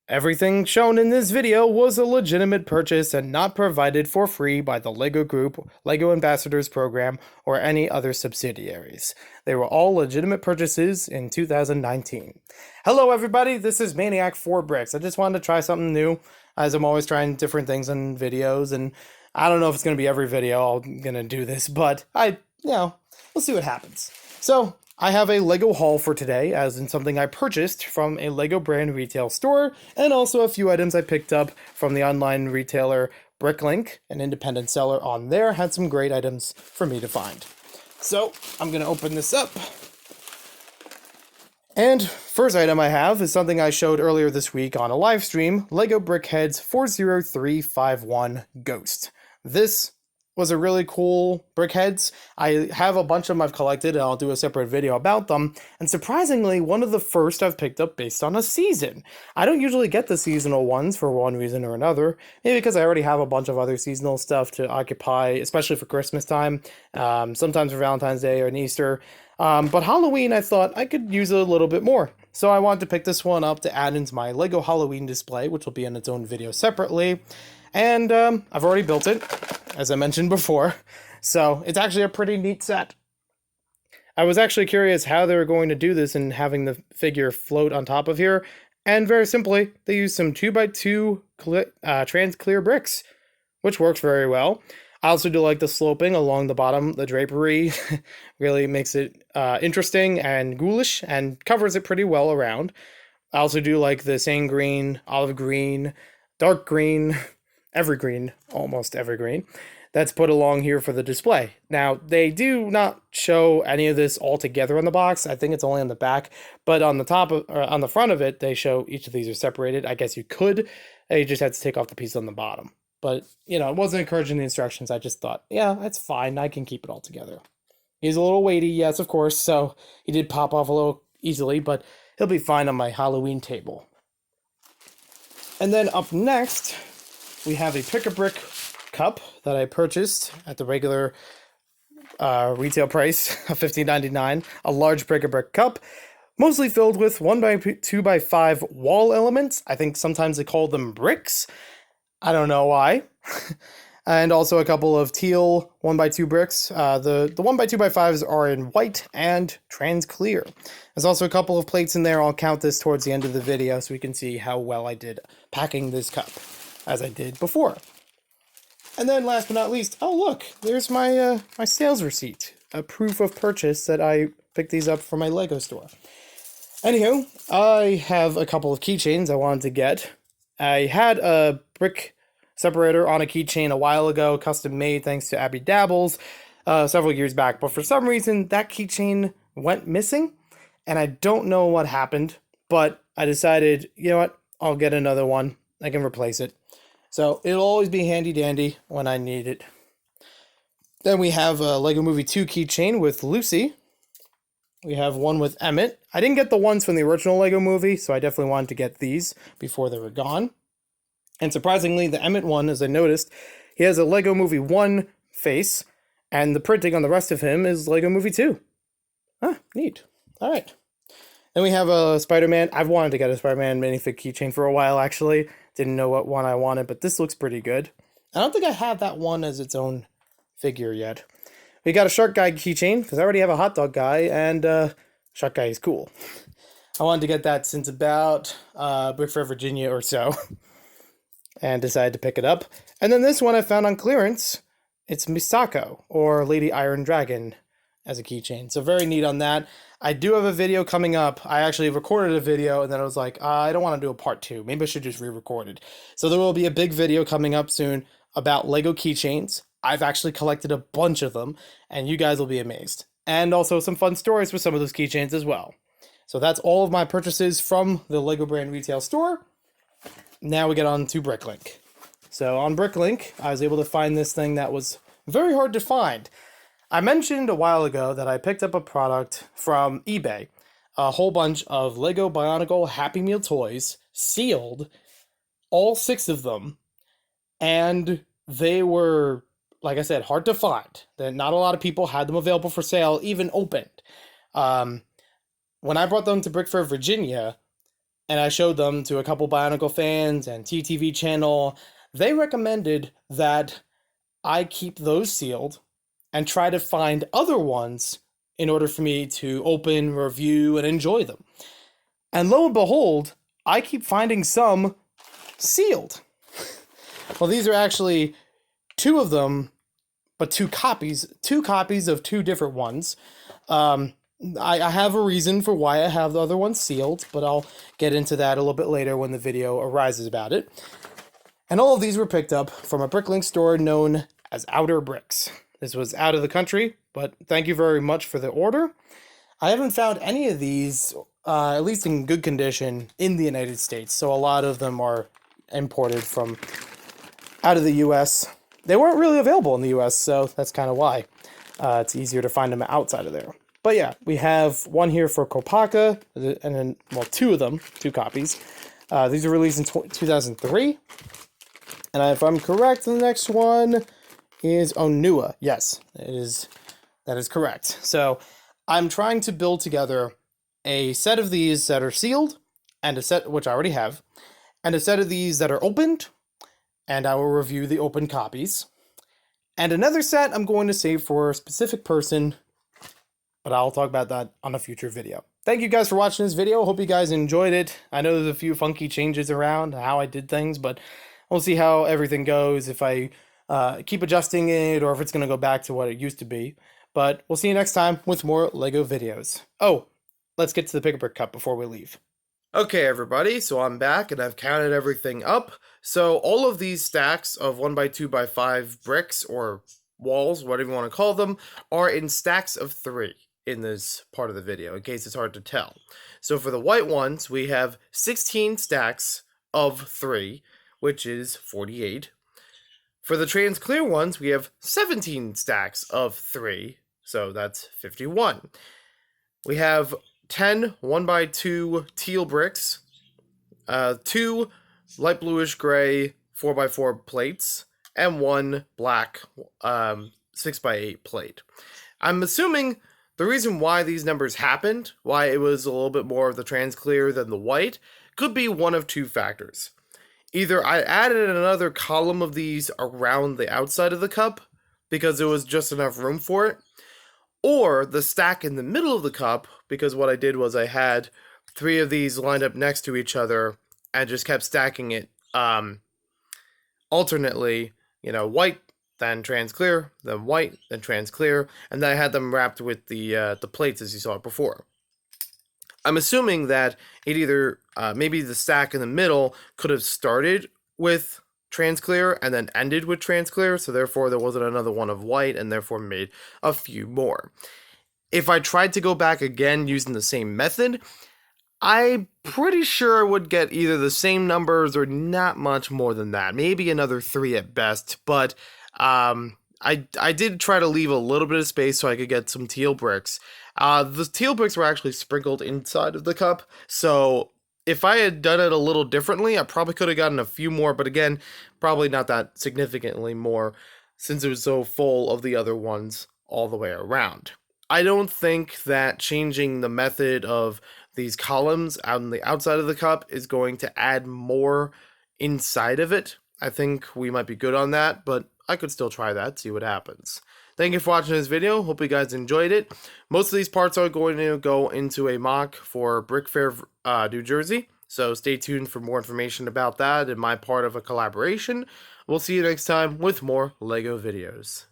Everything shown in this video was a legitimate purchase and not provided for free by the LEGO Group, LEGO Ambassadors Program, or any other subsidiaries. They were all legitimate purchases in 2019. Hello everybody, this is Maniac4Bricks. I just wanted to try something new, as I'm always trying different things in videos, and I don't know if it's going to be every video I'm going to do this, but we'll see what happens. So, I have a LEGO haul for today, as in something I purchased from a LEGO brand retail store, and also a few items I picked up from the online retailer Bricklink, an independent seller on there, had some great items for me to find. So, I'm going to open this up. And first item I have is something I showed earlier this week on a live stream, LEGO Brickhead's 40351 Ghost. This was a really cool Brickheads. I have a bunch of them I've collected, and I'll do a separate video about them. And surprisingly, one of the first I've picked up based on a season. I don't usually get the seasonal ones for one reason or another. Maybe because I already have a bunch of other seasonal stuff to occupy, especially for Christmas time, sometimes for Valentine's Day or an Easter. But Halloween, I thought I could use a little bit more. So I wanted to pick this one up to add into my LEGO Halloween display, which will be in its own video separately. And I've already built it, as I mentioned before, so it's actually a pretty neat set. I was actually curious how they were going to do this and having the figure float on top of here, and very simply, they used some 2x2 trans clear bricks, which works very well. I also do like the sloping along the bottom, the drapery really makes it interesting and ghoulish and covers it pretty well around. I also do like the sand green, olive green, dark green, evergreen, almost evergreen, that's put along here for the display. Now, they do not show any of this all together on the box. I think it's only on the back, but on the top of, or on the front of it, they show each of these are separated. I guess you could, you just had to take off the piece on the bottom. But, you know, it wasn't encouraging the instructions. I just thought, yeah, that's fine. I can keep it all together. He's a little weighty, yes, of course, so he did pop off a little easily, but he'll be fine on my Halloween table. And then up next, we have a Pick-a-Brick cup that I purchased at the regular retail price of $15.99. A large Pick-a-Brick cup, mostly filled with 1x2x5 wall elements. I think sometimes they call them bricks. I don't know why. And also a couple of teal 1x2 bricks. The 1x2x5s are in white and trans clear. There's also a couple of plates in there. I'll count this towards the end of the video so we can see how well I did packing this cup, as I did before. And then last but not least, oh look, there's my my sales receipt, a proof of purchase that I picked these up from my LEGO store. Anywho, I have a couple of keychains I wanted to get. I had a brick separator on a keychain a while ago, custom made thanks to Abby Dabbles, several years back, but for some reason that keychain went missing, and I don't know what happened, but I decided, you know what, I'll get another one. I can replace it. So it'll always be handy dandy when I need it. Then we have a LEGO Movie 2 keychain with Lucy. We have one with Emmett. I didn't get the ones from the original LEGO Movie, so I definitely wanted to get these before they were gone. And surprisingly, the Emmett one, as I noticed, he has a LEGO Movie 1 face, and the printing on the rest of him is LEGO Movie 2. Ah, neat. All right. Then we have a Spider-Man. I've wanted to get a Spider-Man minifig keychain for a while, actually. Didn't know what one I wanted, but this looks pretty good. I don't think I have that one as its own figure yet. We got a Shark Guy keychain, because I already have a hot dog guy, and Shark Guy is cool. I wanted to get that since about Brickfair, Virginia or so, and decided to pick it up. And then this one I found on clearance. It's Misako, or Lady Iron Dragon, as a keychain. So very neat on that. I do have a video coming up. I actually recorded a video, and then I was like, I don't want to do a part 2. Maybe I should just re-record it. So there will be a big video coming up soon about LEGO keychains. I've actually collected a bunch of them, and you guys will be amazed. And also some fun stories with some of those keychains as well. So that's all of my purchases from the LEGO brand retail store. Now we get on to Bricklink. So on Bricklink, I was able to find this thing that was very hard to find. I mentioned a while ago that I picked up a product from eBay, a whole bunch of LEGO BIONICLE Happy Meal toys, sealed, all 6 of them, and they were, like I said, hard to find. Not a lot of people had them available for sale, even opened. When I brought them to Brickfair, Virginia, and I showed them to a couple Bionicle fans and TTV channel. They recommended that I keep those sealed and try to find other ones in order for me to open, review, and enjoy them. And lo and behold, I keep finding some sealed. Well, these are actually two of them, but two copies of two different ones. I have a reason for why I have the other one sealed, but I'll get into that a little bit later when the video arises about it. And all of these were picked up from a Bricklink store known as Outer Bricks. This was out of the country, but thank you very much for the order. I haven't found any of these, at least in good condition, in the United States, so a lot of them are imported from out of the US. They weren't really available in the US, so that's kind of why. It's easier to find them outside of there. But yeah, we have one here for Kopaka, and then, well, two of them, two copies. These were released in 2003. And if I'm correct, the next one is Onua. Yes, that is correct. So I'm trying to build together a set of these that are sealed, and a set, which I already have, and a set of these that are opened, and I will review the open copies. And another set I'm going to save for a specific person, but I'll talk about that on a future video. Thank you guys for watching this video. Hope you guys enjoyed it. I know there's a few funky changes around how I did things, but we'll see how everything goes, if I keep adjusting it or if it's going to go back to what it used to be. But we'll see you next time with more LEGO videos. Oh, let's get to the Pick-a-Brick Cup before we leave. Okay, everybody, so I'm back and I've counted everything up. So all of these stacks of 1x2x5 bricks, or walls, whatever you want to call them, are in stacks of 3 in this part of the video, in case it's hard to tell. So for the white ones, we have 16 stacks of 3, which is 48. For the trans clear ones, we have 17 stacks of 3, so that's 51. We have 10 1x2 teal bricks, 2 light bluish gray 4x4 plates, and 1 black 6x8 plate. I'm assuming the reason why these numbers happened, why it was a little bit more of the trans clear than the white, could be one of two factors. Either I added another column of these around the outside of the cup because there was just enough room for it, or the stack in the middle of the cup, because what I did was I had 3 of these lined up next to each other and just kept stacking it alternately, you know, white, then trans clear, then white, then trans clear, and then I had them wrapped with the plates as you saw it before. I'm assuming that it either, maybe the stack in the middle could have started with trans clear and then ended with trans clear, so therefore there wasn't another one of white and therefore made a few more. If I tried to go back again using the same method, I'm pretty sure I would get either the same numbers or not much more than that. Maybe another 3 at best, but I did try to leave a little bit of space so I could get some teal bricks. The teal bricks were actually sprinkled inside of the cup, so if I had done it a little differently, I probably could have gotten a few more, but again, probably not that significantly more, since it was so full of the other ones all the way around. I don't think that changing the method of these columns out on the outside of the cup is going to add more inside of it. I think we might be good on that, but I could still try that, see what happens. Thank you for watching this video. Hope you guys enjoyed it. Most of these parts are going to go into a mock for Brick Fair, New Jersey. So stay tuned for more information about that and my part of a collaboration. We'll see you next time with more LEGO videos.